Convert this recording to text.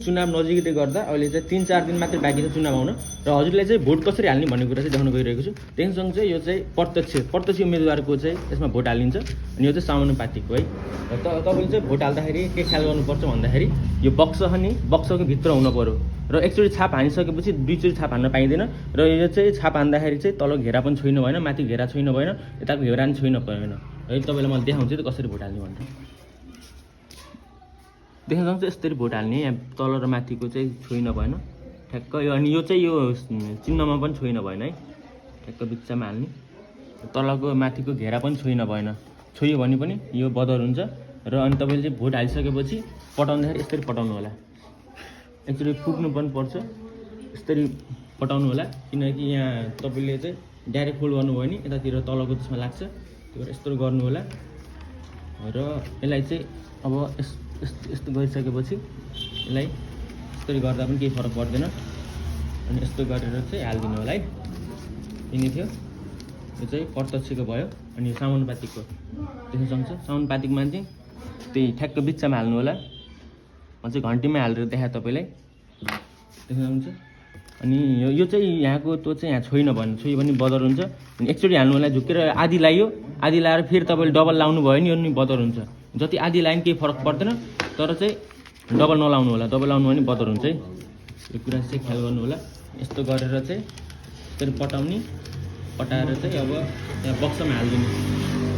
चुनाव नजिकै गर्दा अहिले चाहिँ 3-4 दिन मात्रै बाँकी छ चुनाव आउन र हजुरले चाहिँ भोट कसरी हाल्ने भन्ने कुरा चाहिँ देखाउन गइरहेको छु। त्यससँग चाहिँ यो चाहिँ प्रत्यक्ष उम्मेदवारको चाहिँ यसमा भोट हालिन्छ अनि यो चाहिँ समानुपातिक हो है। र तपाईँले चाहिँ भोट हाल्दाखेरि के ख्याल गर्नुपर्छ भन्दाखेरि यो बक्स छ नि बक्सको भित्र हुन पर्यो र एकचोटि छाप हानिसकेपछि दुईचोटि छाप हान्न पाइँदैन र यो चाहिँ छाप हान्दाखेरि चाहिँ तल घेरा पनि छोइनु भएन माथि घेरा छोइनु भएन यताको घेरा पनि छोइनु भएन है। तपाईँलाई मैले देखाउँछु त कसरी भोट हाल्ने भनेर देख्न सक्छ। यसरी भोट हाल्ने यहाँ तल र माथिको चाहिँ छोइनु भएन ठ्याक्क यो अनि यो चाहिँ यो चिन्हमा पनि छोइनु भएन है ठ्याक्क बिचमा हाल्ने तलको माथिको घेरा पनि छोइनु भएन छोइयो भने पनि यो बदर हुन्छ र अनि तपाईँले चाहिँ भोट हालिसकेपछि पटाउँदाखेरि यसरी पटाउनु होला एकचोटि फुक्नु पनि पर्छ यसरी पटाउनु होला किनकि यहाँ तपाईँले चाहिँ डाइरेक्ट फोल्ड गर्नुभयो भने यतातिर तलको त्यसमा लाग्छ त्यो यस्तो गर्नु होला र यसलाई चाहिँ अब यस्तो गरिसकेपछि यसलाई यस्तरी गर्दा पनि केही फरक पर्दैन अनि यस्तो गरेर चाहिँ हालिदिनु होला है। यिनी थियो यो चाहिँ प्रत्यक्षको भयो अनि यो समानुपातिकको देख्न सक्छ। समानुपातिकमा चाहिँ त्यही ठ्याक्क बिचमा हाल्नु होला म चाहिँ घन्टीमा हालेर देखाएँ तपाईँलाई देख्न सक्नुहुन्छ। अनि यो चाहिँ यहाँको त्यो चाहिँ यहाँ छोइनु भएन छोइयो भने बदर हुन्छ अनि एकचोटि हाल्नु होला झुकेर आधी लायो आधी लाएर फेरि तपाईँले डबल लाउनु भयो नि यो नि बदर हुन्छ जति आधी लाइन केही फरक पर्दैन तर चाहिँ डबल नलाउनु होला डबल लाउनु भने बदर हुन्छ है। यो कुरा चाहिँ ख्याल गर्नु होला यस्तो गरेर चाहिँ यसरी पटाउने पटाएर चाहिँ अब यहाँ बक्समा हालिदिनु